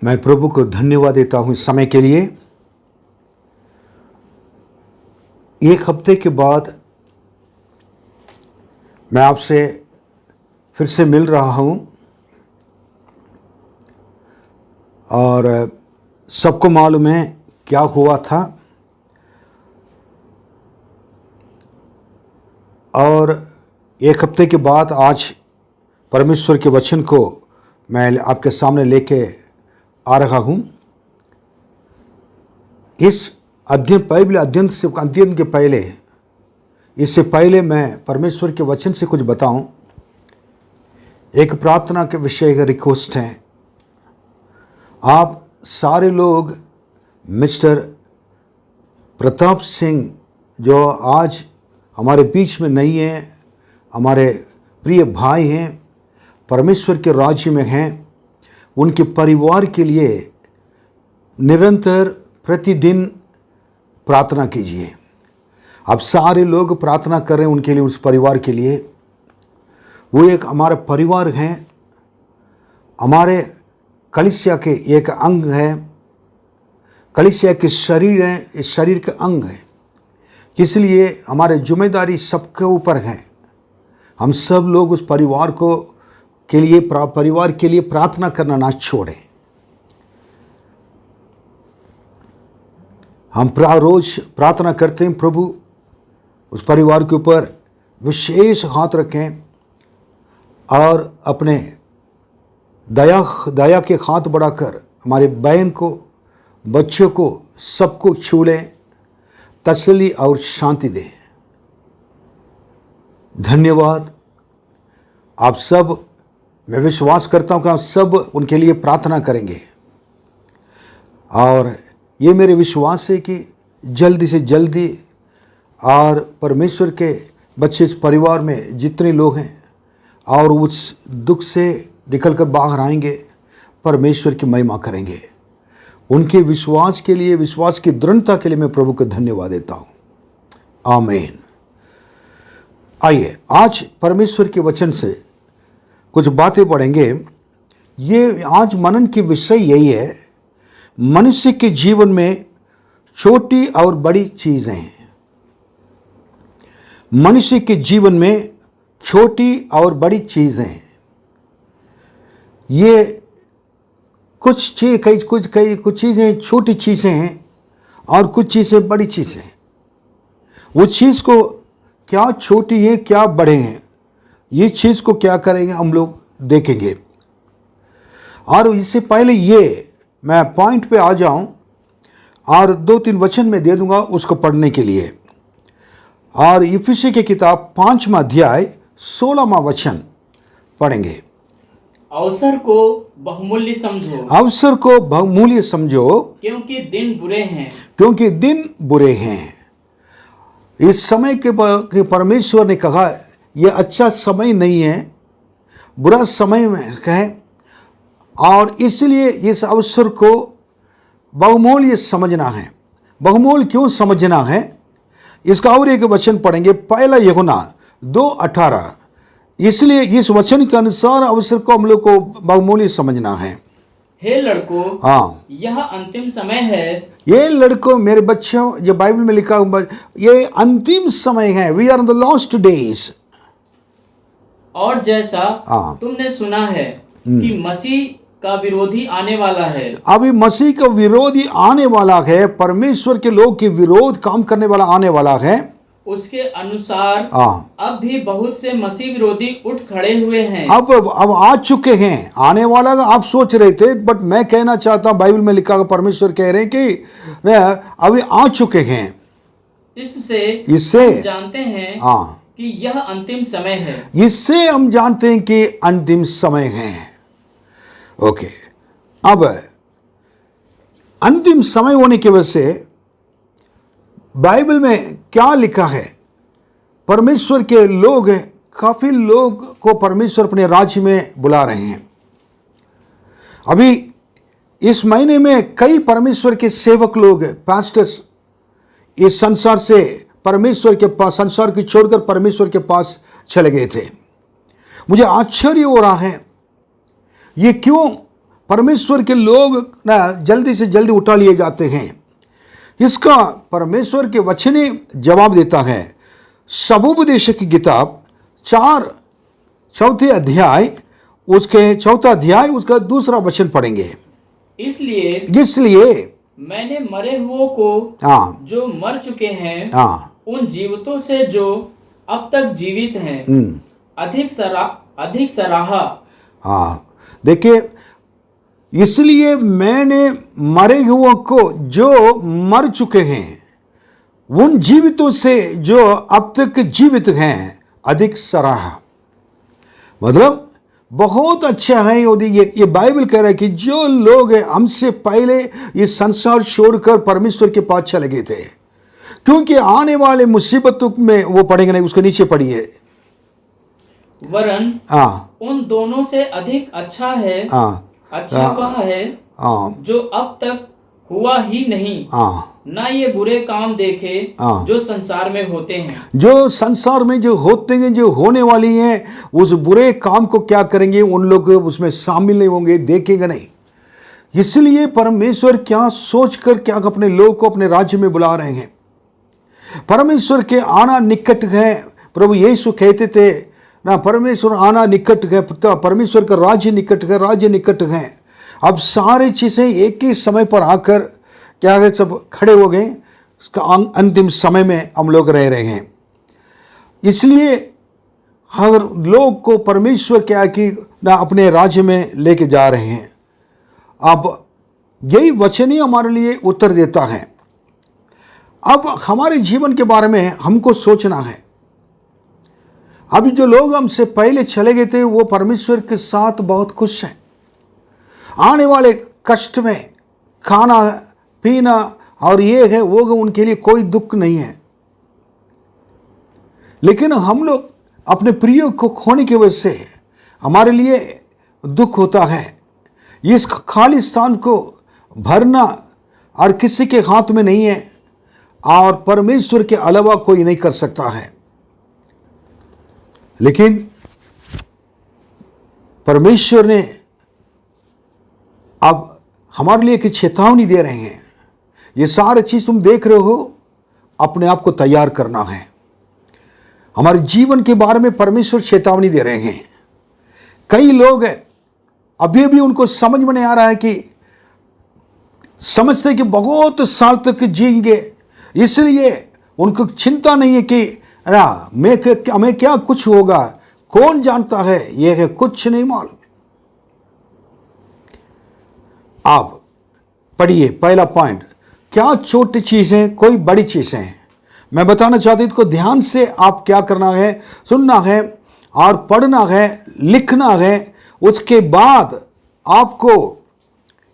मैं प्रभु को धन्यवाद देता हूं इस समय के लिए। एक हफ्ते के बाद मैं आपसे फिर से मिल रहा हूं और सबको मालूम है क्या हुआ था, और एक हफ्ते के बाद आज परमेश्वर के वचन को मैं आपके सामने लेके आ रहा हूं। इस अध्ययन के पहले, इससे पहले मैं परमेश्वर के वचन से कुछ बताऊं। एक प्रार्थना के विषय का रिक्वेस्ट है। आप सारे लोग मिस्टर प्रताप सिंह जो आज हमारे बीच में नहीं हैं, हमारे प्रिय भाई हैं, परमेश्वर के राज्य में हैं, उनके परिवार के लिए निरंतर प्रतिदिन प्रार्थना कीजिए। अब सारे लोग प्रार्थना कर रहे हैं उनके लिए, उस परिवार के लिए। वो एक हमारा परिवार है, हमारे कलीसिया के एक अंग है, कलीसिया के शरीर है, इस शरीर के अंग है। इसलिए हमारे जिम्मेदारी सबके ऊपर है। हम सब लोग उस परिवार के लिए प्रार्थना करना ना छोड़ें। हम रोज प्रार्थना करते हैं, प्रभु उस परिवार के ऊपर विशेष हाथ रखें और अपने दया के हाथ बढ़ाकर हमारे बहन को, बच्चों को, सबको छू लें, तसल्ली और शांति दें। धन्यवाद। आप सब, मैं विश्वास करता हूं कि आप सब उनके लिए प्रार्थना करेंगे, और ये मेरे विश्वास है कि जल्दी से जल्दी और परमेश्वर के बच्चे इस परिवार में जितने लोग हैं और उस दुख से निकलकर बाहर आएंगे, परमेश्वर की महिमा करेंगे। उनके विश्वास के लिए, विश्वास की दृढ़ता के लिए मैं प्रभु को धन्यवाद देता हूं। आमीन। आइए आज परमेश्वर के वचन से कुछ बातें पढ़ेंगे। ये आज मनन की विषय यही है, मनुष्य के जीवन में छोटी और बड़ी चीजें हैं। मनुष्य के जीवन में छोटी और बड़ी चीजें हैं। ये कुछ चीजें छोटी चीजें हैं और कुछ चीजें बड़ी चीजें हैं। वो चीज को क्या छोटी है, क्या बड़े हैं, ये चीज को क्या करेंगे हम लोग देखेंगे। और इससे पहले ये मैं पॉइंट पे आ जाऊं और 2-3 वचन में दे दूंगा उसको पढ़ने के लिए। और इफिसी की किताब 5वां अध्याय 16वां वचन पढ़ेंगे। अवसर को बहुमूल्य समझो, अवसर को बहुमूल्य समझो, क्योंकि दिन बुरे हैं। क्योंकि दिन बुरे हैं। इस समय के परमेश्वर ने कहा यह अच्छा समय नहीं है, बुरा समय में है, और इसलिए इस अवसर को बहुमूल्य समझना है। बहुमूल्य क्यों समझना है, इसका और एक वचन पढ़ेंगे, पहला यूहन्ना 2:18। इसलिए इस वचन के अनुसार अवसर को हम लोग को बहुमूल्य समझना है। हे लड़कों, हाँ, यह अंतिम समय है। ये लड़कों, मेरे बच्चों, जो बाइबल में लिखा हुआ, ये अंतिम समय है। We are in the last days. और जैसा तुमने सुना है कि मसीह का विरोधी आने वाला है। अभी मसीह का विरोधी आने वाला है, परमेश्वर के लोग के विरोध काम करने वाला आने वाला है। उसके अनुसार अब भी बहुत से मसीह विरोधी उठ खड़े हुए हैं। अब आ चुके हैं। आने वाला आप सोच रहे थे, बट मैं कहना चाहता हूं, बाइबल में लिखा, परमेश्वर कह रहे हैं कि अभी आ चुके हैं। इससे इससे हम जानते हैं हाँ, कि यह अंतिम समय है। इससे हम जानते हैं कि अंतिम समय है। ओके, अब अंतिम समय होने की वजह से बाइबल में क्या लिखा है, परमेश्वर के लोग, काफी लोग को परमेश्वर अपने राज्य में बुला रहे हैं। अभी इस महीने में कई परमेश्वर के सेवक लोग, पास्टर्स, इस संसार से परमेश्वर के पास, संसार की छोड़कर परमेश्वर के पास चले गए थे। मुझे आश्चर्य हो रहा है, ये क्यों परमेश्वर के लोग ना जल्दी से जल्दी उठा लिए जाते हैं। इसका परमेश्वर के वचन ने जवाब देता है। सबोपदेश की किताब 4 अध्याय, उसके 4 अध्याय, उसका 2 वचन पढ़ेंगे। इसलिए मैंने मरे हुओं को, हाँ, जो मर चुके हैं, हाँ, उन जीवितों से जो अब तक जीवित हैं, अधिक सराहा। हाँ, देखिए, इसलिए मैंने मरे हुओं को जो मर चुके हैं, उन जीवितों से जो अब तक जीवित हैं, अधिक सराहा। मतलब बहुत अच्छा है। और ये बाइबल कह रहा है कि जो लोग हमसे पहले ये संसार छोड़कर परमेश्वर के पास चले गए थे, क्योंकि आने वाले मुसीबतों में, वो पढ़ेंगे नहीं, उसके नीचे पढ़िए, वरन उन दोनों से अधिक अच्छा है, अच्छा वह है जो अब तक हुआ ही नहीं, ना ये बुरे काम देखे जो संसार में होते हैं। जो संसार में जो होते हैं, जो होने वाली हैं, उस बुरे काम को क्या करेंगे, उन लोग उसमें शामिल नहीं होंगे, देखेंगे नहीं। इसलिए परमेश्वर क्या सोचकर क्या अपने लोग को अपने राज्य में बुला रहे हैं। परमेश्वर के आना निकट है। प्रभु यीशु कहते थे ना, परमेश्वर आना निकट है, परमेश्वर का राज्य निकट है, राज्य निकट है। अब सारी चीजें एक ही समय पर आकर क्या है, सब खड़े हो गए। उसका अंतिम समय में हम लोग रह रहे हैं। इसलिए हर लोग को परमेश्वर क्या कि ना अपने राज्य में लेके जा रहे हैं। अब यही वचन ही हमारे लिए उत्तर देता है। अब हमारे जीवन के बारे में हमको सोचना है। अभी जो लोग हमसे पहले चले गए थे, वो परमेश्वर के साथ बहुत खुश हैं। आने वाले कष्ट में खाना पीना और ये है वो है, उनके लिए कोई दुख नहीं है। लेकिन हम लोग अपने प्रिय को खोने की वजह से हमारे लिए दुख होता है। इस खाली स्थान को भरना और किसी के हाथ में नहीं है, और परमेश्वर के अलावा कोई नहीं कर सकता है। लेकिन परमेश्वर ने अब हमारे लिए एक चेतावनी दे रहे हैं। ये सारी चीज तुम देख रहे हो, अपने आप को तैयार करना है। हमारे जीवन के बारे में परमेश्वर चेतावनी दे रहे हैं। कई लोग अभी भी उनको समझ में नहीं आ रहा है, कि समझते कि बहुत साल तक जिएंगे, इसलिए उनको चिंता नहीं है कि ना हमें क्या कुछ होगा, कौन जानता है, यह है कुछ नहीं मालूम। आप पढ़िए पहला पॉइंट, क्या छोटी चीजें कोई बड़ी चीजें हैं। मैं बताना चाहती हूं, इसको ध्यान से आप क्या करना है, सुनना है और पढ़ना है, लिखना है। उसके बाद आपको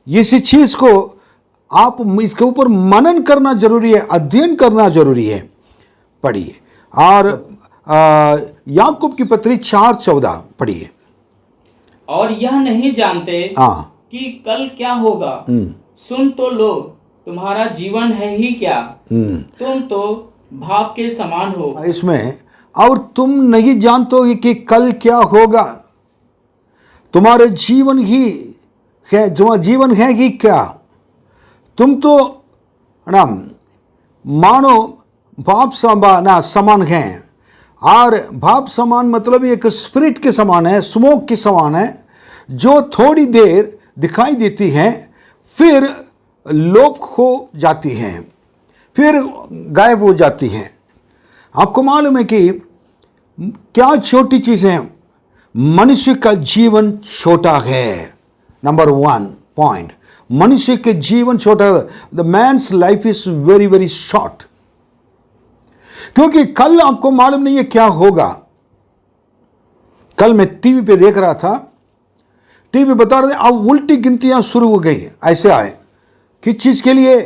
इसी चीज को आप इसके ऊपर मनन करना जरूरी है, अध्ययन करना जरूरी है। पढ़िए। और याकूब की पत्री 4:14 पढ़िए। और यह नहीं जानते कि कल क्या होगा, सुन तो लो, तुम्हारा जीवन है ही क्या, तुम तो भाप के समान हो। इसमें और तुम नहीं जानते हो कि कल क्या होगा, तुम्हारे जीवन ही है, तुम्हारा जीवन है ही क्या। तुम तो ना मानो भाप समान है। और भाप समान मतलब एक स्पिरिट के समान है, स्मोक के समान है, जो थोड़ी देर दिखाई देती है, फिर लोप हो जाती हैं, फिर गायब हो जाती हैं। आपको मालूम है कि क्या छोटी चीजें, मनुष्य का जीवन छोटा है। नंबर 1 पॉइंट, मनुष्य के जीवन छोटा है। The man's life is very very short. क्योंकि कल आपको मालूम नहीं है क्या होगा। कल मैं टीवी पे देख रहा था, टीवी बता रहे थे अब उल्टी गिनतियां शुरू हो गई। ऐसे आए किस चीज के लिए?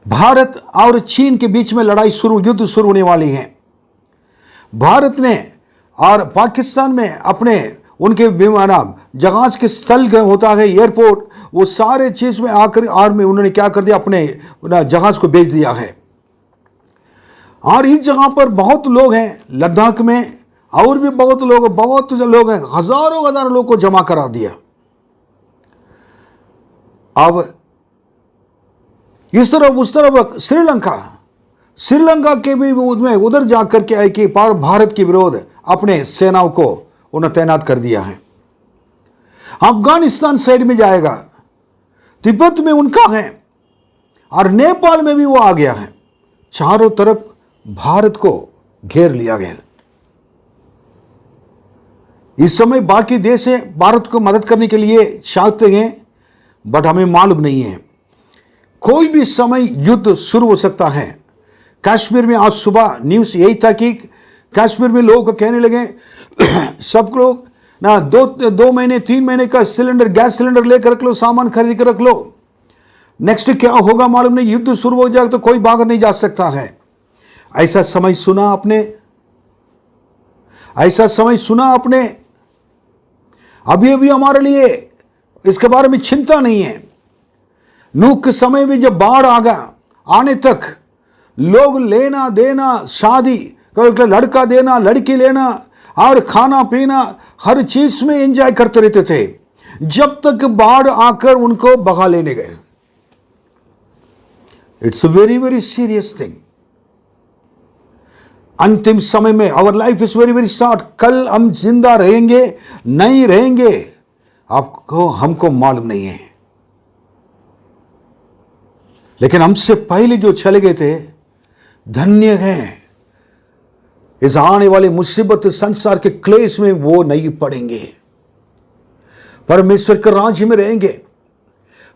भारत और चीन के बीच में लड़ाई युद्ध शुरू होने वाली है। भारत ने और पाकिस्तान में अपने उनके विमान जहाज के स्थल होता है एयरपोर्ट, वो सारे चीज में आकर आर्मी उन्होंने क्या कर दिया, अपने जहाज को भेज दिया है। और इस जगह पर बहुत लोग हैं, लद्दाख में और भी बहुत लोग हैं, हजारों लोग को जमा करा दिया। अब इस तरफ उस तरफ श्रीलंका के भी उधर जाकर के आए कि भारत के विरोध अपने सेनाओं को उन्हें तैनात कर दिया है। अफगानिस्तान साइड में जाएगा, तिब्बत में उनका है, और नेपाल में भी वो आ गया है। चारों तरफ भारत को घेर लिया गया। इस समय बाकी देश भारत को मदद करने के लिए चाहते हैं, बट हमें मालूम नहीं है, कोई भी समय युद्ध शुरू हो सकता है। कश्मीर में आज सुबह न्यूज़ यही था कि कश्मीर में लोग कहने लगे सब लोग ना 2 महीने 3 महीने का गैस सिलेंडर लेकर रख लो, सामान खरीद कर रख लो, नेक्स्ट क्या होगा मालूम नहीं, युद्ध शुरू हो जाएगा तो कोई बाहर नहीं जा सकता है। ऐसा समय सुना आपने? अभी हमारे लिए इसके बारे में चिंता नहीं है। नूह के समय में जब बाढ़ आने तक लोग लेना देना, शादी लड़का देना लड़की लेना और खाना पीना हर चीज में एंजॉय करते रहते थे, जब तक बाढ़ आकर उनको बहा लेने गए। It's a very very serious thing. अंतिम समय में our life is very very short. कल हम जिंदा रहेंगे नहीं रहेंगे हमको मालूम नहीं है, लेकिन हमसे पहले जो चले गए थे धन्य हैं। इस आने वाली मुसीबत संसार के क्लेश में वो नहीं पड़ेंगे, परमेश्वर के राज्य में रहेंगे।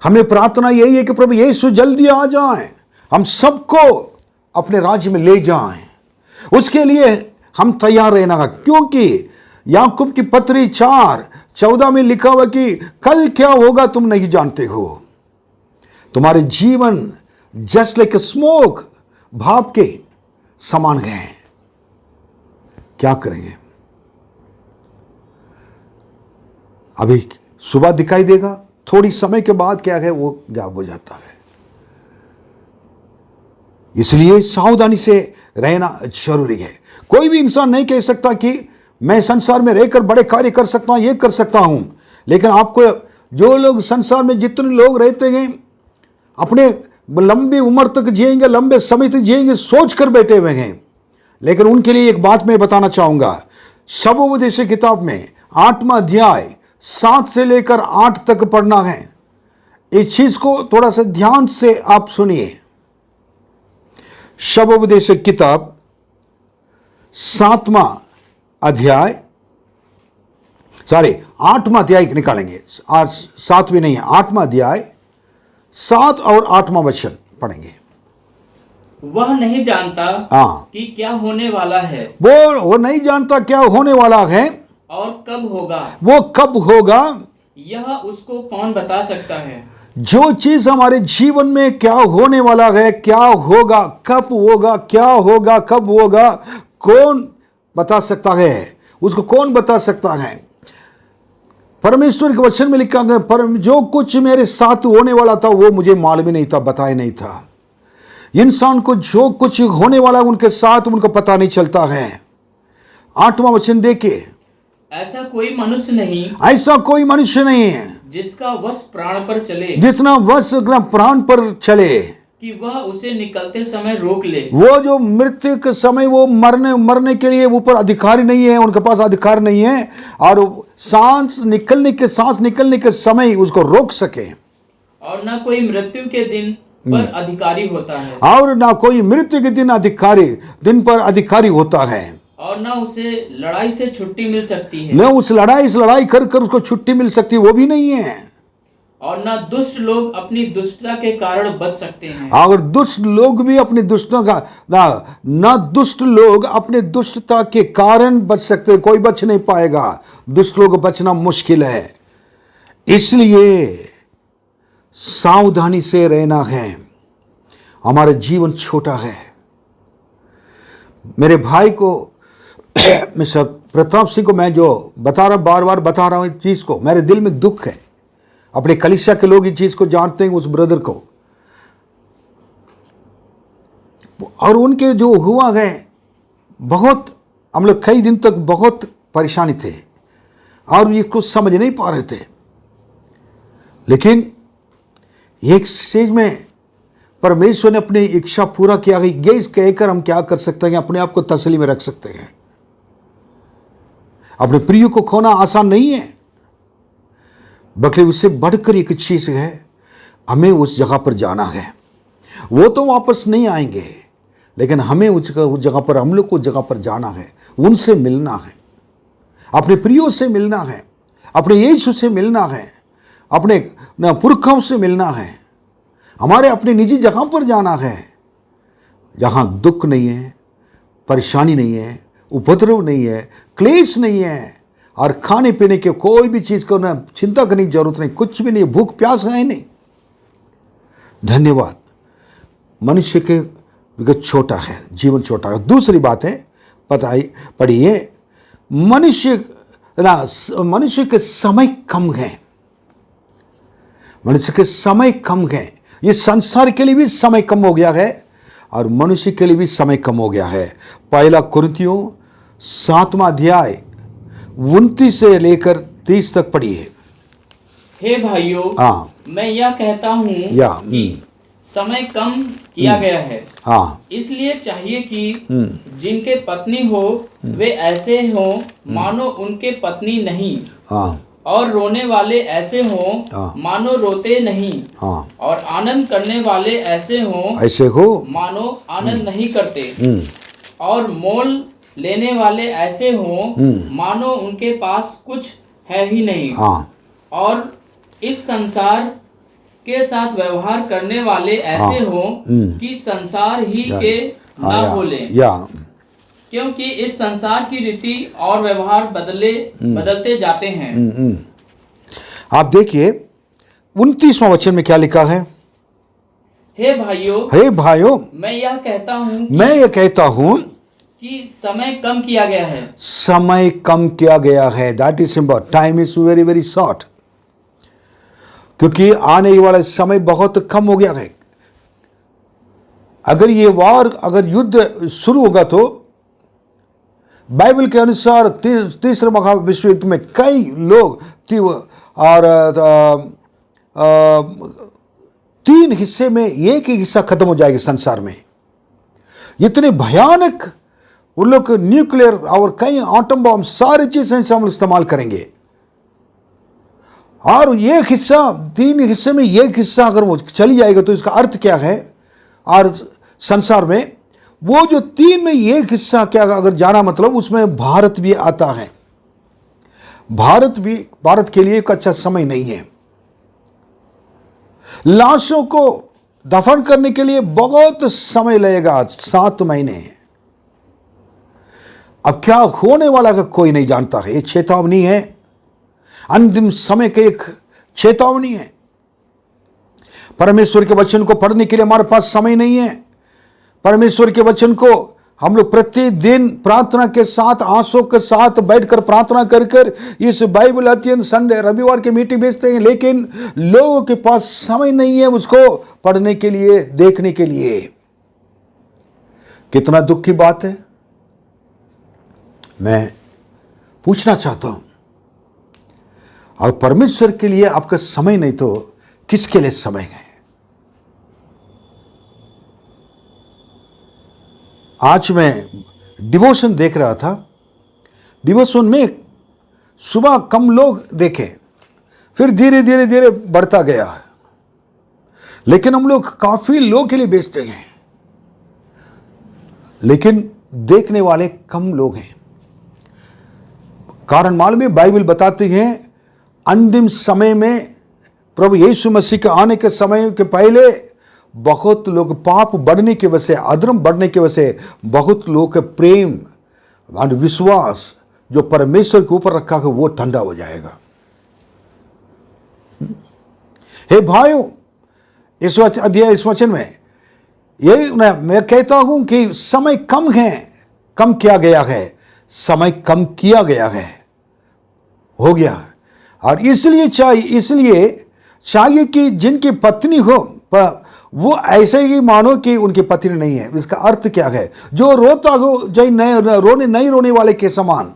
हमें प्रार्थना यही है कि प्रभु यीशु जल्दी आ जाएं, हम सबको अपने राज्य में ले जाएं। उसके लिए हम तैयार रहना, क्योंकि याकूब की पत्री 4:14 में लिखा हुआ कि कल क्या होगा तुम नहीं जानते हो। तुम्हारे जीवन जस्ट लाइक स्मोक, भाप के समान है। क्या करेंगे? अभी सुबह दिखाई देगा, थोड़ी समय के बाद क्या है वो गायब हो जाता है। इसलिए सावधानी से रहना जरूरी है। कोई भी इंसान नहीं कह सकता कि मैं संसार में रहकर बड़े कार्य कर सकता हूं, ये कर सकता हूं, लेकिन आपको जो लोग संसार में जितने लोग रहते हैं अपने लंबी उम्र तक जिएंगे, लंबे समय तक जिएंगे, सोच कर बैठे हुए हैं। लेकिन उनके लिए एक बात मैं बताना चाहूंगा, शबोपदेश की किताब में 8वां अध्याय 7 से लेकर 8 तक पढ़ना है। इस चीज को थोड़ा सा ध्यान से आप सुनिए। शबोपदेश की किताब 8वां अध्याय निकालेंगे, 7 भी नहीं है, 8वां अध्याय 7 और 8वां वचन पढ़ेंगे। वह नहीं जानता कि क्या होने वाला है, वो नहीं जानता क्या होने वाला है और कब होगा, वो कब होगा, यह उसको कौन बता सकता है। जो चीज हमारे जीवन में क्या होने वाला है, क्या होगा, कब होगा, क्या होगा, कब होगा, कौन बता सकता है? उसको कौन बता सकता है? परमेश्वर के वचन में लिखा गया, पर जो कुछ मेरे साथ होने वाला था वो मुझे मालूम ही नहीं था, बताया नहीं था। इंसान को जो कुछ होने वाला उनके साथ उनको पता नहीं चलता है। 8वां वचन देखिए, ऐसा कोई मनुष्य नहीं है जिसका वश प्राण पर चले, जितना वश प्राण पर चले कि वह उसे निकलते समय रोक ले। वो जो मृत्यु के समय वो मरने के लिए ऊपर अधिकारी नहीं है, उनके पास अधिकार नहीं है, और सांस निकलने के समय उसको रोक सके। और ना कोई मृत्यु के दिन पर अधिकारी होता है, और ना कोई मृत्यु के दिन पर अधिकारी होता है, और ना उसे लड़ाई से छुट्टी मिल सकती है, न उस लड़ाई कर उसको छुट्टी मिल सकती, वो भी नहीं है। और न दुष्ट लोग अपनी दुष्टता के कारण बच सकते हैं। अगर दुष्ट लोग भी अपनी दुष्टता का ना दुष्ट लोग अपने दुष्टता के कारण बच सकते, कोई बच नहीं पाएगा। दुष्ट लोग बचना मुश्किल है, इसलिए सावधानी से रहना है। हमारा जीवन छोटा है। मेरे भाई को मिस्टर प्रताप सिंह को मैं जो बता रहा हूं, बार बार बता रहा हूं इस चीज को, मेरे दिल में दुख है। अपने कलीसिया के लोग इस चीज को जानते हैं, उस ब्रदर को, और उनके जो हुआ है बहुत, हम लोग कई दिन तक बहुत परेशानी थे और इसको समझ नहीं पा रहे थे। लेकिन एक स्टेज में परमेश्वर ने अपनी इच्छा पूरा किया। ये कहकर हम क्या कर सकते हैं, अपने आप को तसल्ली में रख सकते हैं। अपने प्रिय को खोना आसान नहीं है, बल्कि उससे बढ़कर एक चीज है, हमें उस जगह पर जाना है। वो तो वापस नहीं आएंगे, लेकिन हमें उस जगह पर, हम लोग को जगह पर जाना है, उनसे मिलना है, अपने प्रियों से मिलना है, अपने यीशु से मिलना है, अपने पुरखों से मिलना है, हमारे अपने निजी जगह पर जाना है, जहां दुख नहीं है, परेशानी नहीं है, उपद्रव नहीं है, क्लेश नहीं है, और खाने पीने के कोई भी चीज को ना चिंता करने की जरूरत नहीं, कुछ भी नहीं, भूख प्यास है नहीं। धन्यवाद। मनुष्य के छोटा है, जीवन छोटा है। दूसरी बात है, पढ़िए, मनुष्य के समय कम है। मनुष्य के समय कम है। ये संसार के लिए भी समय कम हो गया है और मनुष्य के लिए भी समय कम हो गया है। पहला कुरिन्थियों 7वां अध्याय 29 से लेकर 30 तक पढ़िए। हे भाइयों, मैं यह कहता हूँ कि समय कम किया गया है, इसलिए चाहिए कि जिनके पत्नी हो वे ऐसे हों मानो उनके पत्नी नहीं, और रोने वाले ऐसे हों मानो रोते नहीं, और आनंद करने वाले ऐसे हो मानो आनंद नहीं करते, और मोल लेने वाले ऐसे हों मानो उनके पास कुछ है ही नहीं, और इस संसार के साथ व्यवहार करने वाले ऐसे हों कि संसार ही के न बोलें, क्योंकि इस संसार की रीति और व्यवहार बदलते जाते हैं। आप देखिए 29वां वचन में क्या लिखा है। हे भाइयों, मैं यह कहता हूँ कि समय कम किया गया है। समय कम किया गया है। That is important. Time is very very short, क्योंकि आने वाला समय बहुत कम हो गया है। अगर ये वार, अगर युद्ध शुरू होगा तो बाइबल के अनुसार तीसरे महाविश्व युद्ध में कई लोग और 3 हिस्से में एक ही हिस्सा खत्म हो जाएगा संसार में। इतने भयानक उन लोग न्यूक्लियर और कई आटम बम सारी चीजें हम इस्तेमाल करेंगे, और एक हिस्सा 3 हिस्से में एक हिस्सा अगर वो चली जाएगा तो इसका अर्थ क्या है। और संसार में वो जो 3 में एक हिस्सा क्या अगर जाना, मतलब उसमें भारत भी आता है। भारत के लिए एक अच्छा समय नहीं है। लाशों को दफन करने के लिए बहुत समय लगेगा, 7 महीने। अब क्या होने वाला का कोई नहीं जानता है। ये चेतावनी है, अंतिम समय के एक चेतावनी है। परमेश्वर के वचन को पढ़ने के लिए हमारे पास समय नहीं है। परमेश्वर के वचन को हम लोग प्रतिदिन प्रार्थना के साथ, आंसू के साथ बैठकर प्रार्थना कर कर इस बाइबल अध्ययन संडे रविवार के मीटिंग भेजते हैं, लेकिन लोगों के पास समय नहीं है उसको पढ़ने के लिए, देखने के लिए। कितना दुख की बात है। मैं पूछना चाहता हूं, और परमेश्वर के लिए आपका समय नहीं तो किसके लिए समय है। आज मैं डिवोशन देख रहा था। डिवोशन में सुबह कम लोग देखे, फिर धीरे धीरे धीरे बढ़ता गया है, लेकिन हम लोग काफी लोग के लिए बेचते हैं, लेकिन देखने वाले कम लोग हैं। कारण मालूम है, बाइबल बताती है अंतिम समय में प्रभु यीशु मसीह के आने के समय के पहले बहुत लोग पाप बढ़ने की वजह से, अधर्म बढ़ने की वजह से बहुत लोग के प्रेम और विश्वास जो परमेश्वर के ऊपर रखा है वो ठंडा हो जाएगा। हे भाइयों, इस वचन में यही मैं कहता हूं कि समय कम है, कम किया गया है, समय कम किया गया है, हो गया। और इसलिए चाहिए कि जिनकी पत्नी हो वो ऐसे ही मानो कि उनकी पत्नी नहीं है। इसका अर्थ क्या है? जो रोता हो जो नहीं रोने वाले के समान,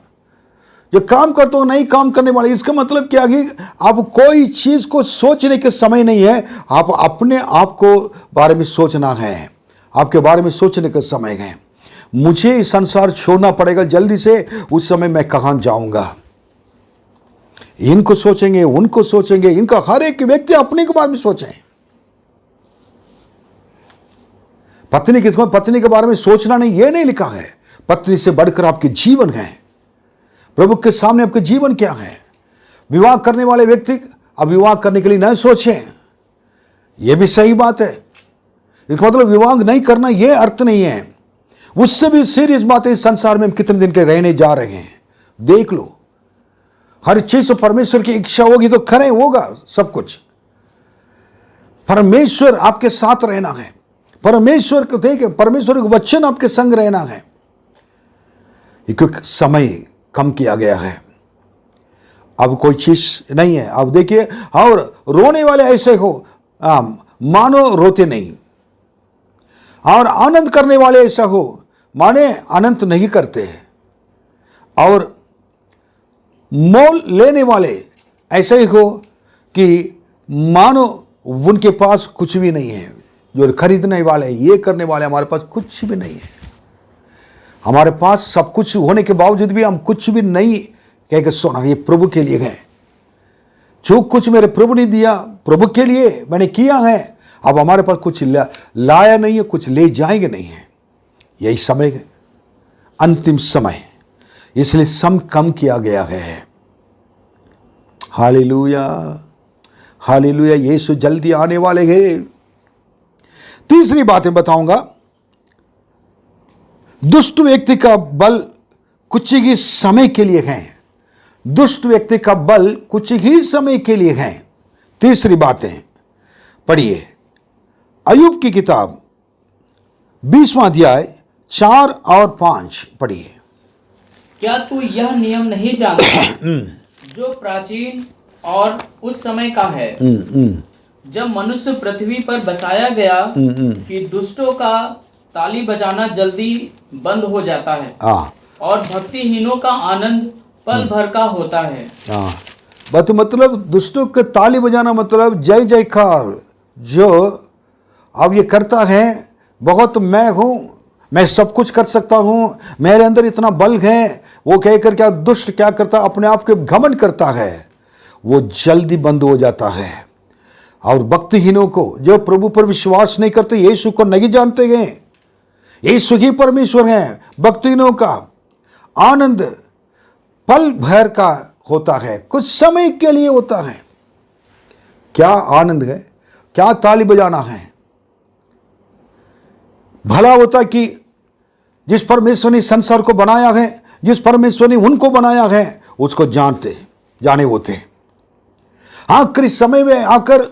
जो काम करते हो नहीं काम करने वाले। इसका मतलब क्या है? आप कोई चीज को सोचने के समय नहीं है, आप अपने आप को बारे में सोचना है, आपके बारे में सोचने का समय है। मुझे इस संसार छोड़ना पड़ेगा जल्दी से, उस समय मैं कहां जाऊंगा? इनको सोचेंगे, उनको सोचेंगे, इनका हर एक व्यक्ति अपने के बारे में सोचे। पत्नी के बारे में सोचना नहीं, यह नहीं लिखा है। पत्नी से बढ़कर आपके जीवन है। प्रभु के सामने आपके जीवन क्या है? विवाह करने वाले व्यक्ति अब विवाह करने के लिए न सोचें, यह भी सही बात है। इसका मतलब विवाह नहीं करना यह अर्थ नहीं है। उससे भी सीरियस बात है, इस संसार में हम कितने दिन के रहने जा रहे हैं। देख लो, हर चीज तो परमेश्वर की इच्छा होगी तो खरे होगा सब कुछ। परमेश्वर आपके साथ रहना है, परमेश्वर को देखे, परमेश्वर के वचन आपके संग रहना है। क्योंकि समय कम किया गया है, अब कोई चीज नहीं है। अब देखिए, और रोने वाले ऐसे हो मानो रोते नहीं, और आनंद करने वाले ऐसा हो माने आनंद नहीं करते, और मोल लेने वाले ऐसे ही हो कि मानो उनके पास कुछ भी नहीं है। जो खरीदने वाले, ये करने वाले, हमारे पास कुछ भी नहीं है। हमारे पास सब कुछ होने के बावजूद भी हम कुछ भी नहीं कह के सोना, ये प्रभु के लिए है। जो कुछ मेरे प्रभु ने दिया, प्रभु के लिए मैंने किया है। अब हमारे पास कुछ लाया नहीं है, कुछ ले जाएंगे नहीं है। यही समय है, अंतिम समय, इसलिए सम कम किया गया है। Hallelujah, hallelujah. यीशु जल्दी आने वाले हैं। तीसरी बातें बताऊंगा। दुष्ट व्यक्ति का बल कुछ ही समय के लिए है। दुष्ट व्यक्ति का बल कुछ ही समय के लिए है। तीसरी बातें पढ़िए, अय्यूब की किताब 20वां अध्याय 4 और 5 पढ़िए। क्या तू यह नियम नहीं जानता जो प्राचीन और उस समय का है, जब मनुष्य पृथ्वी पर बसाया गया, कि दुष्टों का ताली बजाना जल्दी बंद हो जाता है और भक्तिहीनों का आनंद पल भर का होता है। मतलब दुष्टों के ताली बजाना मतलब जय जयकार। जो अब ये करता है बहुत, मैं हूं, मैं सब कुछ कर सकता हूं, मेरे अंदर इतना बल है, वो कहकर क्या दुष्ट क्या करता, अपने आप के घमंड करता है, वो जल्दी बंद हो जाता है। और भक्तिहीनों को, जो प्रभु पर विश्वास नहीं करते, यीशु को नहीं जानते हैं, यीशु ही परमेश्वर हैं, भक्तिहीनों का आनंद पल भर का होता है, कुछ समय के लिए होता है। क्या आनंद है, क्या ताली बजाना है। भला होता कि जिस परमेश्वर ने संसार को बनाया है, जिस परमेश्वर ने उनको बनाया है, उसको जाने होते। आखिरी समय में आकर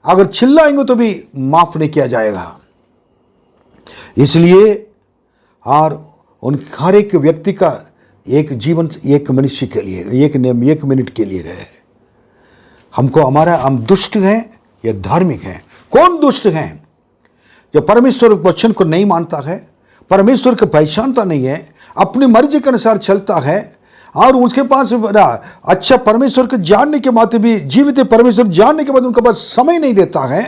अगर चिल्लाएंगे तो भी माफ नहीं किया जाएगा। इसलिए और उन हर एक व्यक्ति का एक जीवन एक मनुष्य के लिए, एक मिनट के लिए है। हमको हम दुष्ट हैं या धार्मिक हैं? कौन दुष्ट हैं? जो परमेश्वर के वचन को नहीं मानता है, परमेश्वर को पहचानता नहीं है, अपनी मर्जी के अनुसार चलता है, और उसके पास अच्छा परमेश्वर को जानने के बाद भी, जीवित परमेश्वर जानने के बाद उनके पास समय नहीं देता है।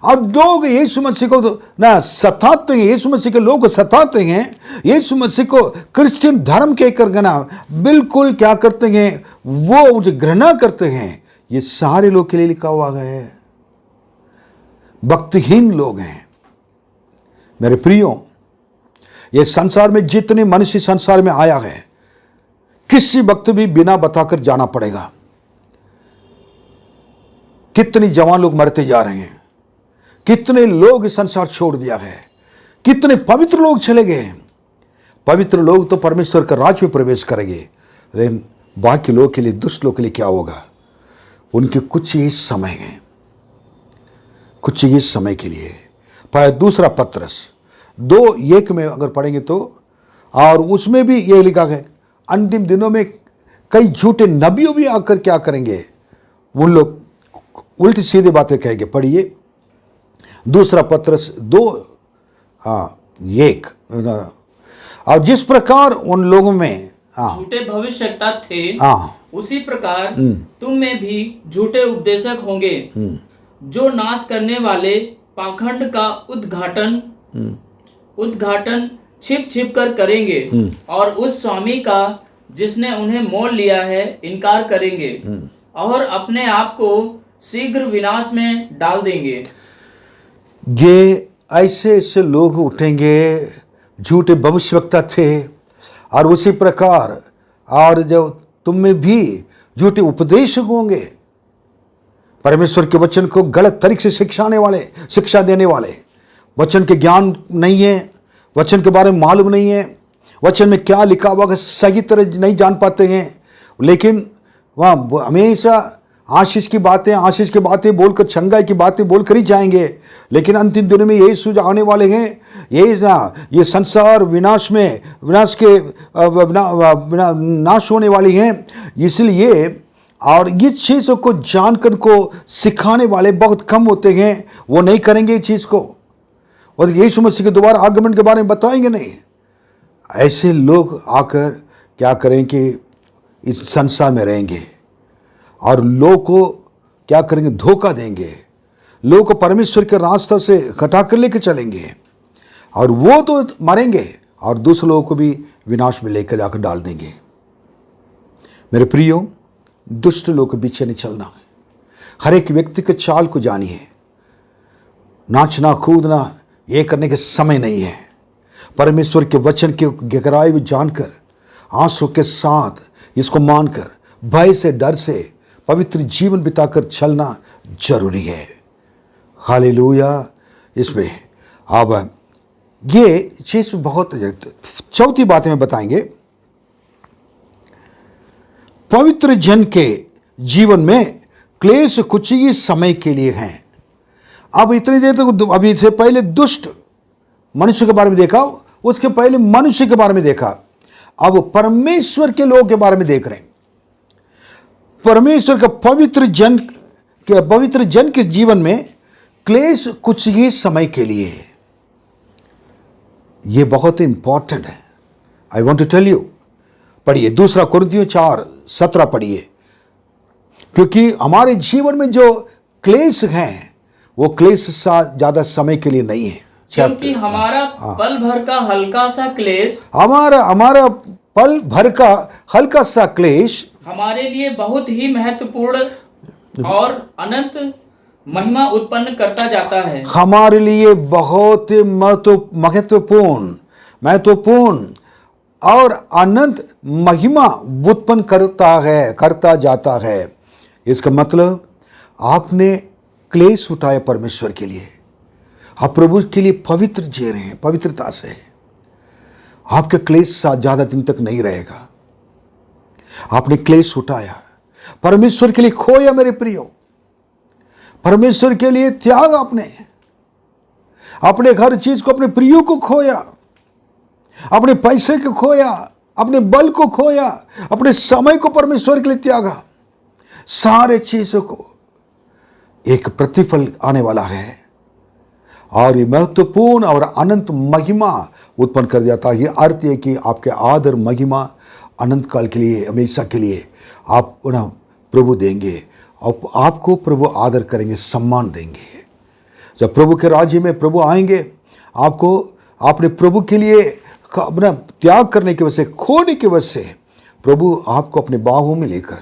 और लोग यीशु मसीह को ना सताते हैं, यीशु मसीह के लोग सताते हैं, यीशु मसीह को क्रिश्चियन धर्म कहकर ना बिल्कुल क्या करते हैं, वो जो घृणा करते हैं। ये सारे लोग के लिए लिखा हुआ है, भक्तिहीन लोग हैं। मेरे प्रियो, ये संसार में जितने मनुष्य संसार में आया है, किसी वक्त भी बिना बताकर जाना पड़ेगा। कितने जवान लोग मरते जा रहे हैं, कितने लोग इस संसार छोड़ दिया है, कितने पवित्र लोग चले गए हैं। पवित्र लोग तो परमेश्वर का राज्य में प्रवेश करेंगे, लेकिन बाकी लोग के लिए, दुष्ट लोग के लिए क्या होगा? उनके कुछ ही समय है, कुछ ही समय के लिए। दूसरा पत्रस 2:1 में अगर पढ़ेंगे तो, और उसमें भी ये लिखा है, अंतिम दिनों में कई झूठे नबियों भी आकर क्या करेंगे? उन लोग उल्टी सीधी बातें कहेंगे। पढ़िए दूसरा पत्रस 2:1। और जिस प्रकार उन लोगों में झूठे भविष्यवक्ता थे, उसी प्रकार तुम में भी झूठे उपदेशक होंगे, जो नाश करने वाले पाखंड का उद्घाटन छिप छिप कर करेंगे, और उस स्वामी का जिसने उन्हें मोल लिया है इनकार करेंगे, और अपने आप को शीघ्र विनाश में डाल देंगे। ये ऐसे ऐसे लोग उठेंगे, झूठे भविष्यवक्ता थे, और उसी प्रकार और जो तुम में भी झूठे उपदेशक होंगे, परमेश्वर के वचन को गलत तरीके से शिक्षा देने वाले, वचन के ज्ञान नहीं है, वचन के बारे में मालूम नहीं है, वचन में क्या लिखा हुआ सही तरह नहीं जान पाते हैं, लेकिन वह हमेशा आशीष की बातें बोलकर, छंगाई की बातें बोलकर ही जाएंगे। लेकिन अंतिम दिनों में यही सूझ आने वाले हैं, ये संसार नाश होने वाली हैं। इसलिए और ये चीज़ों को जानकर को सिखाने वाले बहुत कम होते हैं, वो नहीं करेंगे इस चीज़ को, और यीशु मसीह के दोबारा आगमन के बारे में बताएंगे नहीं। ऐसे लोग आकर क्या करें कि इस संसार में रहेंगे और लोग को क्या करेंगे? धोखा देंगे, लोग को परमेश्वर के रास्ते से हटा कर लेकर चलेंगे, और वो तो मरेंगे और दूसरे लोगों को भी विनाश में लेकर जाकर डाल देंगे। मेरे प्रियो, दुष्ट लोग के पीछे नहीं चलना है। हर एक व्यक्ति के चाल को जानिए। नाचना कूदना ये करने के समय नहीं है। परमेश्वर के वचन की गहराई में जानकर, आंसू के साथ इसको मानकर, भय से, डर से पवित्र जीवन बिताकर चलना जरूरी है। हालेलुया। इसमें अब ये चीज बहुत, चौथी बात में बताएंगे, पवित्र जन के जीवन में क्लेश कुछ ही समय के लिए हैं। अब इतनी देर तक अभी से पहले दुष्ट मनुष्य के बारे में देखा, उसके पहले मनुष्य के बारे में देखा, अब परमेश्वर के लोग के बारे में देख रहे हैं। परमेश्वर का पवित्र जन के जीवन में क्लेश कुछ ही समय के लिए है। यह बहुत इंपॉर्टेंट है। I want to tell you. पढ़िए दूसरा कुरिन्थियों 4:17 पढ़िए, क्योंकि हमारे जीवन में जो क्लेश हैं वो क्लेश ज्यादा समय के लिए नहीं है, क्योंकि हमारा पल भर का हल्का सा क्लेश, हमारा पल भर का हल्का सा क्लेश हमारे लिए बहुत ही महत्वपूर्ण और अनंत महिमा उत्पन्न करता जाता है। हमारे लिए बहुत महत्वपूर्ण और अनंत महिमा उत्पन्न करता जाता है। इसका मतलब आपने क्लेश उठाया परमेश्वर के लिए, आप प्रभु के लिए पवित्र जी रहे हैं, पवित्रता से आपके क्लेश ज्यादा दिन तक नहीं रहेगा। आपने क्लेश उठाया, परमेश्वर के लिए खोया। मेरे प्रियो, परमेश्वर के लिए त्याग, अपने हर चीज को, अपने प्रियो को खोया, अपने पैसे को खोया, अपने बल को खोया, अपने समय को परमेश्वर के लिए त्यागा। सारे चीजों को एक प्रतिफल आने वाला है, और ये महत्वपूर्ण और अनंत महिमा उत्पन्न कर जाता है। ये अर्थ है कि आपके आदर महिमा अनंत काल के लिए, हमेशा के लिए आप प्रभु देंगे, और आपको प्रभु आदर करेंगे, सम्मान देंगे। जब प्रभु के राज्य में प्रभु आएंगे, आपको आपने प्रभु के लिए अपना त्याग करने की वजह से, खोने की वजह से, प्रभु आपको अपने बाहों में लेकर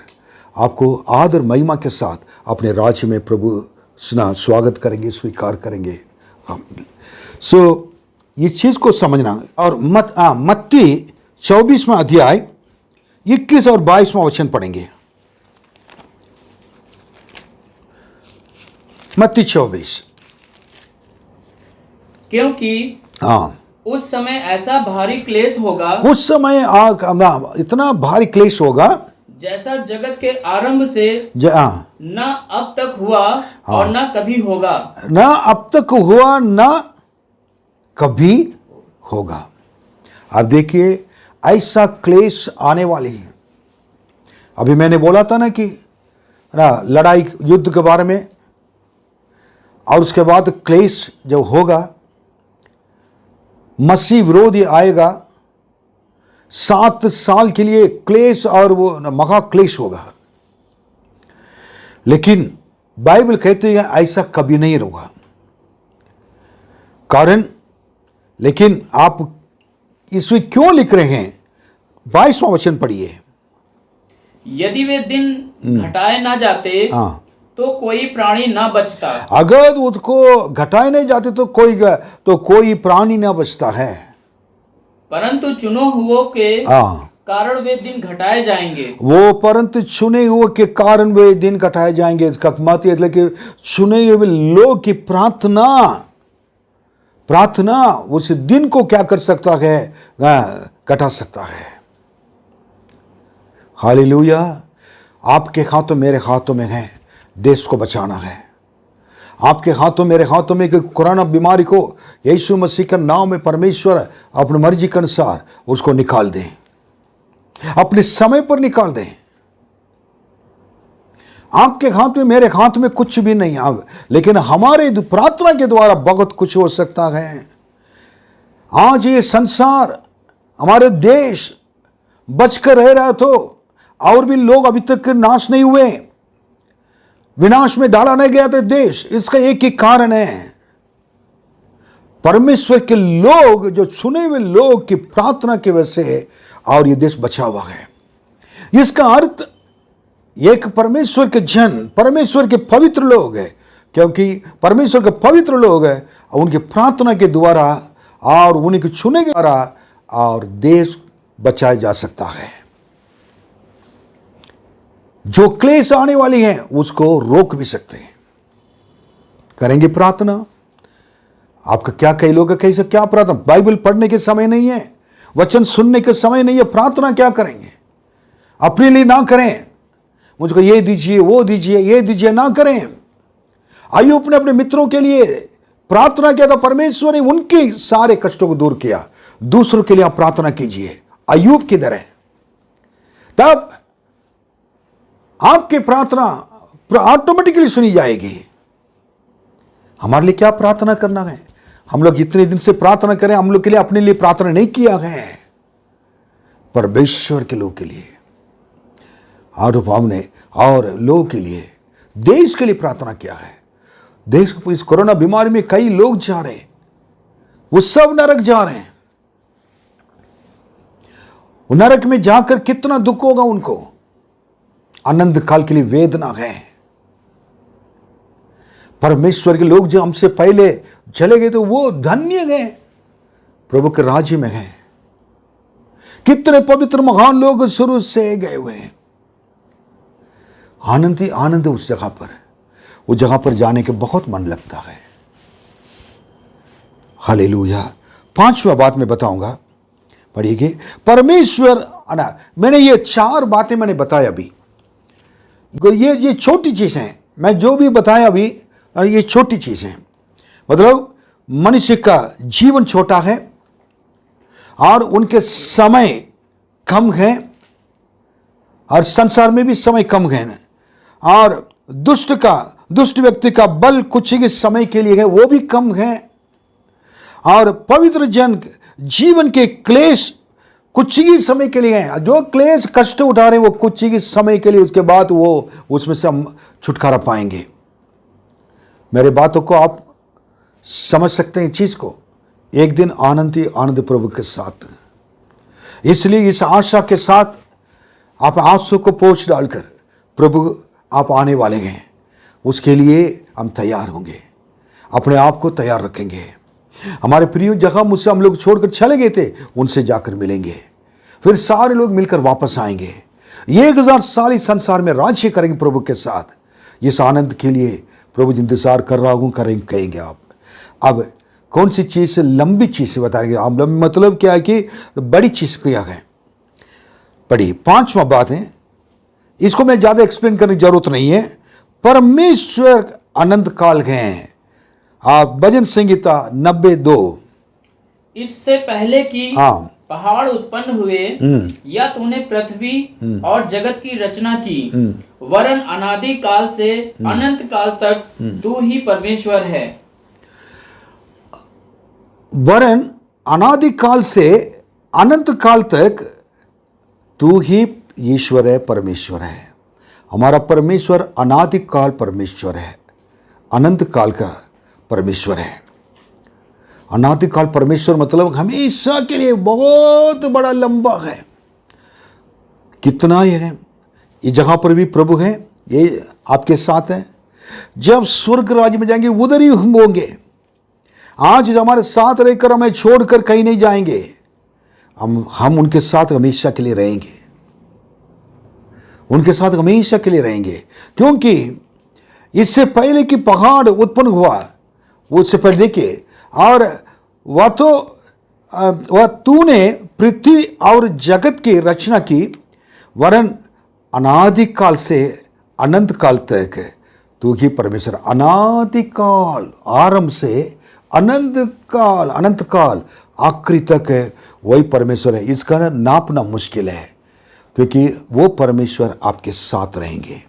आपको आदर महिमा के साथ अपने राज्य में प्रभु स्वागत करेंगे, स्वीकार करेंगे। ये चीज को समझना। और मत्ती 24वां अध्याय 21 और 22वां वचन पढ़ेंगे। मत्ती 24। क्योंकि हाँ, उस समय ऐसा भारी क्लेश होगा उस समय इतना भारी क्लेश होगा जैसा जगत के आरंभ से हाँ, न अब तक हुआ और न कभी होगा। ना अब तक हुआ ना कभी होगा। अब देखिए, ऐसा क्लेश आने वाली है। अभी मैंने बोला था ना कि ना लड़ाई युद्ध के बारे में, और उसके बाद क्लेश जब होगा, मसीह विरोधी आएगा, 7 साल के लिए क्लेश और वो महा क्लेश होगा। लेकिन बाइबल कहती है ऐसा कभी नहीं होगा। कारण, लेकिन आप इसमें क्यों लिख रहे हैं? 22वां वचन पढ़िए। यदि वे दिन घटाए ना जाते हाँ, तो कोई प्राणी ना बचता। अगर उसको घटाए नहीं जाते तो कोई प्राणी ना बचता है। परंतु चुनो हुओं के हाँ, कारण वे दिन घटाए जाएंगे। वो परंतु चुने हुए के कारण वे दिन घटाए जाएंगे। इसका मतलब है कि चुने हुए लोग की प्रार्थना उस दिन को क्या कर सकता है? घटा सकता है। हालेलुया। आपके हाथों मेरे हाथों में है, देश को बचाना है। आपके हाथों मेरे हाथों में कि कोरोना बीमारी को यीशु मसीह के नाम में परमेश्वर अपनी मर्जी के अनुसार उसको निकाल दें, अपने समय पर निकाल दें। आपके हाथ में मेरे हाथ में कुछ भी नहीं अब, लेकिन हमारे प्रार्थना के द्वारा बहुत कुछ हो सकता है। आज ये संसार, हमारे देश बचकर रह रहा तो और भी लोग अभी तक नाश नहीं हुए, विनाश में डाला नहीं गया था देश। इसका एक ही कारण है, परमेश्वर के लोग, जो चुने हुए लोग की प्रार्थना की वजह से और ये देश बचा हुआ है। इसका अर्थ एक परमेश्वर के जन, परमेश्वर के पवित्र लोग है, क्योंकि परमेश्वर के पवित्र लोग है, उनकी प्रार्थना के द्वारा और उनके चुने के द्वारा और देश बचाया जा सकता है। जो क्लेश आने वाली है उसको रोक भी सकते हैं। करेंगे प्रार्थना। आपका क्या, कई लोग कैसे क्या प्रार्थना? बाइबल पढ़ने के समय नहीं है, वचन सुनने के समय नहीं है, प्रार्थना क्या करेंगे? अपने लिए ना करें, मुझको ये दीजिए वो दीजिए ये दीजिए, ना करें। अय्यूब ने अपने मित्रों के लिए प्रार्थना किया था, परमेश्वर ने उनके सारे कष्टों को दूर किया। दूसरों के लिए आप प्रार्थना कीजिए अय्यूब की तरह, तब आपकी प्रार्थना ऑटोमेटिकली सुनी जाएगी। हमारे लिए क्या प्रार्थना करना है? हम लोग इतने दिन से प्रार्थना करें, हम लोग के लिए अपने लिए प्रार्थना नहीं किया है, परमेश्वर के लोग के लिए और हमने और लोगों के लिए, देश के लिए प्रार्थना किया है। देश को इस कोरोना बीमारी में कई लोग जा रहे हैं, वो सब नरक जा रहे हैं। वो नरक में जाकर कितना दुख होगा उनको, आनंद काल के लिए वेदना है। परमेश्वर के लोग जो हमसे पहले चले गए तो वो धन्य गए, प्रभु के राज्य में हैं। कितने पवित्र महान लोग शुरू से गए हुए हैं। आनंद ही आनंद उस जगह पर, उस जगह पर जाने के बहुत मन लगता है। हालेलुया। 5वां बात मैं बताऊंगा, पढ़िए। परमेश्वर, मैंने ये 4 बातें मैंने बताया अभी, ये छोटी चीजें हैं। मैं जो भी बताया अभी ये छोटी चीजें हैं। मतलब मनुष्य का जीवन छोटा है और उनके समय कम है, और संसार में भी समय कम है, और दुष्ट व्यक्ति का बल कुछ ही समय के लिए है, वो भी कम है, और पवित्र जन जीवन के क्लेश कुछ ही समय के लिए है। जो क्लेश कष्ट उठा रहे हैं वो कुछ ही समय के लिए, उसके बाद वो उसमें से हम छुटकारा पाएंगे। मेरे बातों को आप समझ सकते हैं, चीज को। एक दिन आनंद ही आनंद प्रभु के साथ। इसलिए इस आशा के साथ आप आंसू को पोंछ डालकर, प्रभु आप आने वाले हैं, उसके लिए हम तैयार होंगे, अपने आप को तैयार रखेंगे। हमारे प्रिय जगह मुझसे हम लोग छोड़कर चले गए थे, उनसे जाकर मिलेंगे, फिर सारे लोग मिलकर वापस आएंगे। 1000 साल इस संसार में राज्य करेंगे प्रभु के साथ। इस आनंद के लिए प्रभु इंतजार कर रहा हूँ कहेंगे आप। अब कौन सी चीज़ से लंबी चीज़ से बताएंगे आप, मतलब क्या है कि बड़ी चीज़ किया है। बड़ी 5वां बात है, इसको मैं ज़्यादा एक्सप्लेन करने की जरूरत नहीं है। परमेश्वर अनंत काल के हैं। आप भजन संहिता 92। इससे पहले कि पहाड़ उत्पन्न हुए या तूने पृथ्वी और जगत की रचना की, वरन अनादि काल से अनंत काल तक तू ही परमेश्वर है। वरन अनादि काल से अनंत काल तक तू ही ईश्वर है, परमेश्वर है। हमारा परमेश्वर अनादि काल परमेश्वर है, अनंत काल का परमेश्वर है। अनादि काल परमेश्वर मतलब हमेशा के लिए बहुत बड़ा लंबा है। कितना ये है, इस जगह पर भी प्रभु है, ये आपके साथ है। जब स्वर्ग राज्य में जाएंगे उधर ही हम होंगे। आज हमारे साथ रहकर हमें छोड़कर कहीं नहीं जाएंगे, हम उनके साथ हमेशा के लिए रहेंगे, उनके साथ हमेशा के लिए रहेंगे। क्योंकि इससे पहले कि पहाड़ उत्पन्न हुआ, उससे पहले देखिए, और वह तूने पृथ्वी और जगत की रचना की, वरन अनादि काल से अनंत काल तक तू ही परमेश्वर। अनादि काल, आरंभ से अनंत काल आखिरी तक वही परमेश्वर है। इसका नापना मुश्किल है, क्योंकि वो परमेश्वर आपके साथ रहेंगे।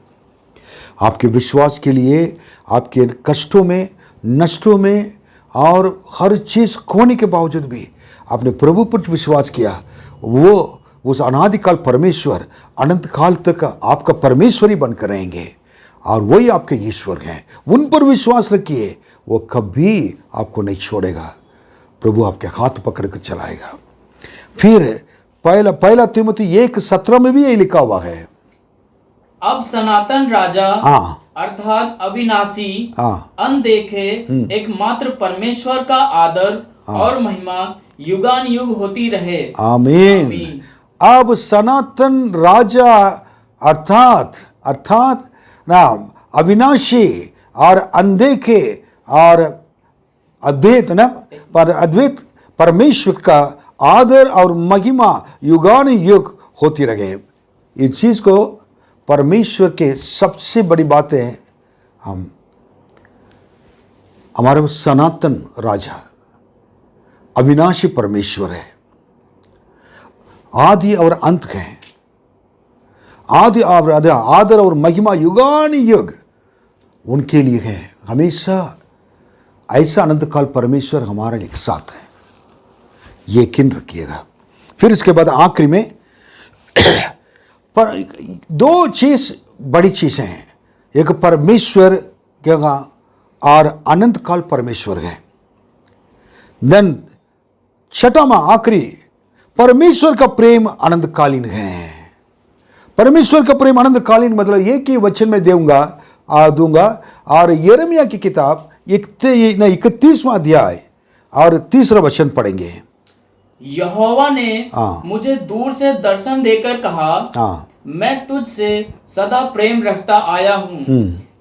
आपके विश्वास के लिए, आपके कष्टों में, नष्टों में और हर चीज़ खोने के बावजूद भी आपने प्रभु पर विश्वास किया, वो उस अनादिकाल परमेश्वर अनंत काल तक आपका परमेश्वर ही बनकर रहेंगे, और वही आपके ईश्वर हैं। उन पर विश्वास रखिए, वो कभी आपको नहीं छोड़ेगा। प्रभु आपके हाथ पकड़ कर चलाएगा। फिर पहला तीमुथी 1:17 में भी यही लिखा हुआ है, अब सनातन राजा अर्थात अविनाशी अनदेखे एकमात्र परमेश्वर का आदर और महिमा युगान युग होती रहे। आमीन। अब सनातन राजा अर्थात नाम अविनाशी और अनदेखे और अद्वैत परमेश्वर का आदर और महिमा युगान युग होती रहे। इस चीज़ को परमेश्वर के सबसे बड़ी बातें हमारे सनातन राजा अविनाशी परमेश्वर है, आदि और अंत है। आदर और महिमा युगान युग उनके लिए है। हमेशा ऐसा अनंत काल परमेश्वर हमारे साथ है, ये यकीन रखिएगा। फिर इसके बाद आखिरी में पर 2 चीज बड़ी चीजें हैं, एक परमेश्वर क्या और अनंत काल परमेश्वर है। देन छठा में आखिरी, परमेश्वर का प्रेम अनंतकालीन है। परमेश्वर का प्रेम अनंतकालीन मतलब ये कि वचन में दूंगा और यिर्मयाह की किताब 31वां अध्याय और 3रा वचन पढ़ेंगे। यहोवा ने मुझे दूर से दर्शन देकर कहा, मैं तुझसे सदा प्रेम रखता आया हूँ,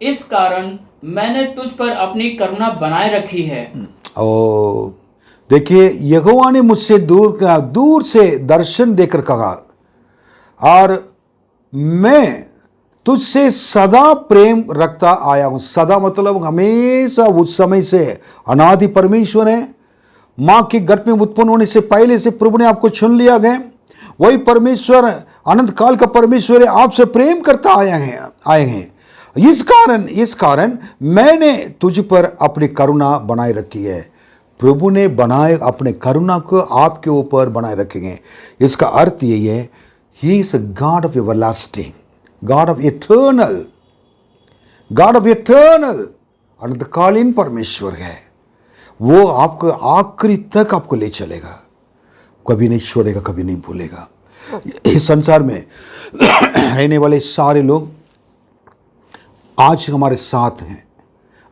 इस कारण मैंने तुझ पर अपनी करुणा बनाए रखी है। देखिए, यहोवा ने मुझसे दूर से दर्शन देकर कहा, और मैं तुझसे सदा प्रेम रखता आया हूँ। सदा मतलब हमेशा, उस समय से अनादि परमेश्वर है। माँ के गर्भ में उत्पन्न होने से पहले से प्रभु ने आपको चुन लिया गया। वही परमेश्वर अनंत काल का परमेश्वर है, आपसे प्रेम करता आए हैं। इस कारण मैंने तुझ पर अपनी करुणा बनाए रखी है। प्रभु ने बनाए अपने करुणा को आपके ऊपर बनाए रखेंगे। इसका अर्थ यही है, he is a god of everlasting, god of eternal, अनंतकालीन परमेश्वर है। वो आपको आखिरी तक आपको ले चलेगा, कभी नहीं छोड़ेगा, कभी नहीं भूलेगा। इस संसार में रहने वाले सारे लोग आज हमारे साथ हैं।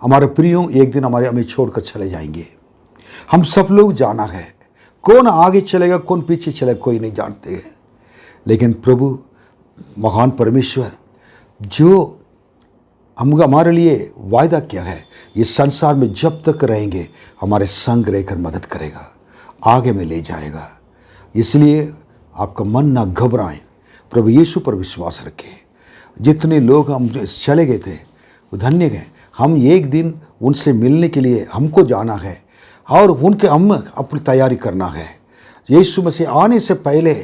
हमारे प्रियों एक दिन हमें छोड़कर चले जाएंगे। हम सब लोग जाना है, कौन आगे चलेगा कौन पीछे चलेगा कोई नहीं जानते हैं। लेकिन प्रभु महान परमेश्वर जो हमारे लिए वायदा क्या है, इस संसार में जब तक रहेंगे हमारे संग रहकर मदद करेगा, आगे में ले जाएगा। इसलिए आपका मन ना घबराएं, प्रभु यीशु पर विश्वास रखें। जितने लोग हम चले गए थे वो धन्य गए। हम एक दिन उनसे मिलने के लिए हमको जाना है और उनके हम अपनी तैयारी करना है। यीशु मसीह आने से पहले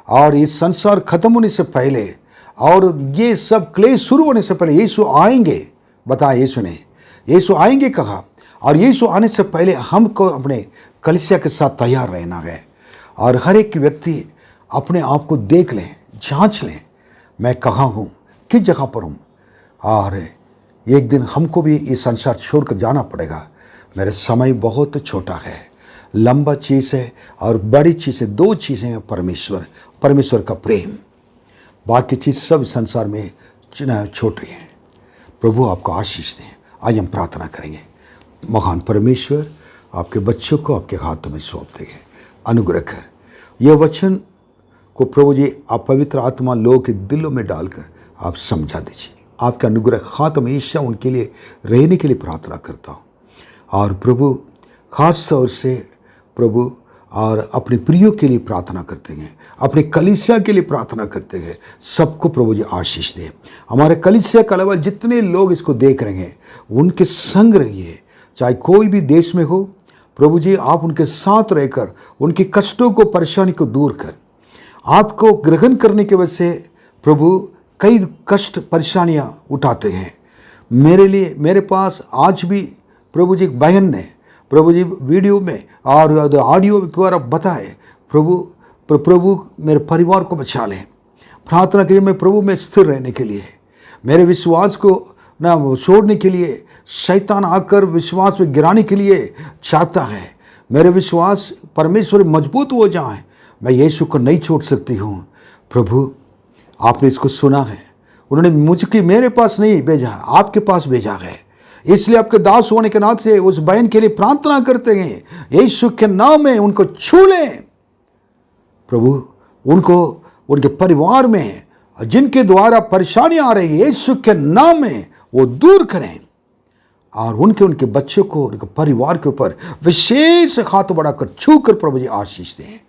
और ये संसार खत्म होने से पहले और ये सब क्लेश शुरू होने से पहले यीशु आएंगे। बताया यीशु आएंगे कहा, और यीशु आने से पहले हमको अपने कलीसिया के साथ तैयार रहना है। और हर एक व्यक्ति अपने आप को देख लें, जांच लें, मैं कहाँ हूँ, किस जगह पर हूँ। और एक दिन हमको भी ये संसार छोड़कर जाना पड़ेगा। मेरा समय बहुत छोटा है, लंबा चीज़ है और बड़ी चीज़ है। दो चीज़ें हैं, परमेश्वर का प्रेम, बाकी चीज़ सब संसार में छोटी हैं। प्रभु आपको आशीष दें। आज हम प्रार्थना करेंगे। महान परमेश्वर, आपके बच्चों को आपके हाथों में सौंप देंगे, अनुग्रह कर यह वचन को प्रभु जी आप पवित्र आत्मा लोगों के दिलों में डालकर आप समझा दीजिए। आपका अनुग्रह खात हमेशा उनके लिए रहने के लिए प्रार्थना करता हूँ। और प्रभु खास तौर से प्रभु और अपने प्रियों के लिए प्रार्थना करते हैं, अपने कलीसिया के लिए प्रार्थना करते हैं। सबको प्रभु जी आशीष दें। हमारे कलीसिया के अलावा जितने लोग इसको देख रहे हैं उनके संग रहिए, चाहे कोई भी देश में हो। प्रभु जी आप उनके साथ रहकर उनके कष्टों को, परेशानी को दूर कर, आपको ग्रहण करने की वजह से प्रभु कई कष्ट परेशानियां उठाते हैं। मेरे लिए मेरे पास आज भी प्रभु जी एक बहन ने प्रभु जी वीडियो में और ऑडियो द्वारा बताए, प्रभु मेरे परिवार को बचा लें। प्रार्थना कीजिए मैं प्रभु में स्थिर रहने के लिए, मेरे विश्वास को ना छोड़ने के लिए शैतान आकर विश्वास में गिराने के लिए चाहता है। मेरे विश्वास परमेश्वर मजबूत हो जाए, मैं यीशु को नहीं छोड़ सकती हूँ। प्रभु आपने इसको सुना है, उन्होंने मुझे मेरे पास नहीं भेजा, आपके पास भेजा है। इसलिए आपके दास होने के नाते उस बहन के लिए प्रार्थना करते हैं, यीशु के नाम में उनको छू लें। प्रभु उनको, उनके परिवार में जिनके द्वारा परेशानी आ रही है, यीशु के नाम में वो दूर करें। और उनके बच्चों को, उनके परिवार के ऊपर विशेष हाथ बढ़ाकर छू कर प्रभु जी आशीष दें।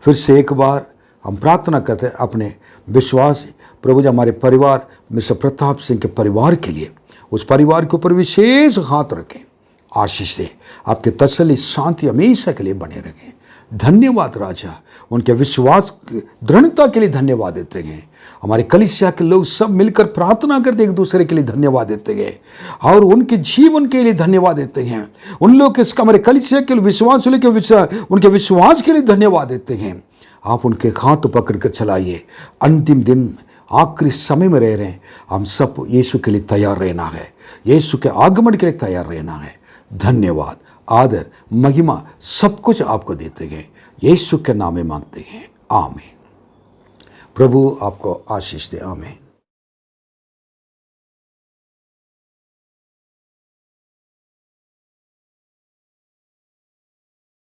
फिर से एक बार हम प्रार्थना करते हैं अपने विश्वास प्रभु जी हमारे परिवार मिस्टर प्रताप सिंह के परिवार के लिए, उस परिवार के ऊपर विशेष हाथ रखें, आशीष दें। आपके तसल्ली शांति हमेशा के लिए बने रहें। धन्यवाद राजा, उनके विश्वास दृढ़ता के लिए धन्यवाद देते हैं। हमारे कलीसिया के लोग सब मिलकर प्रार्थना करते एक दूसरे के लिए धन्यवाद देते हैं और उनके जीवन के लिए धन्यवाद देते हैं। उन लोग के हमारे कलीसिया के विश्वास उनके विश्वास के लिए धन्यवाद देते हैं। आप उनके हाथ पकड़ कर चलाइए। अंतिम दिन आखिरी समय में रह रहे हैं, हम सब यीशु के लिए तैयार रहना है, यीशु के आगमन के लिए तैयार रहना है। धन्यवाद, आदर, महिमा सब कुछ आपको देते हैं, यीशु के नाम में मांगते हैं। आमीन। प्रभु आपको आशीष दे। आमीन।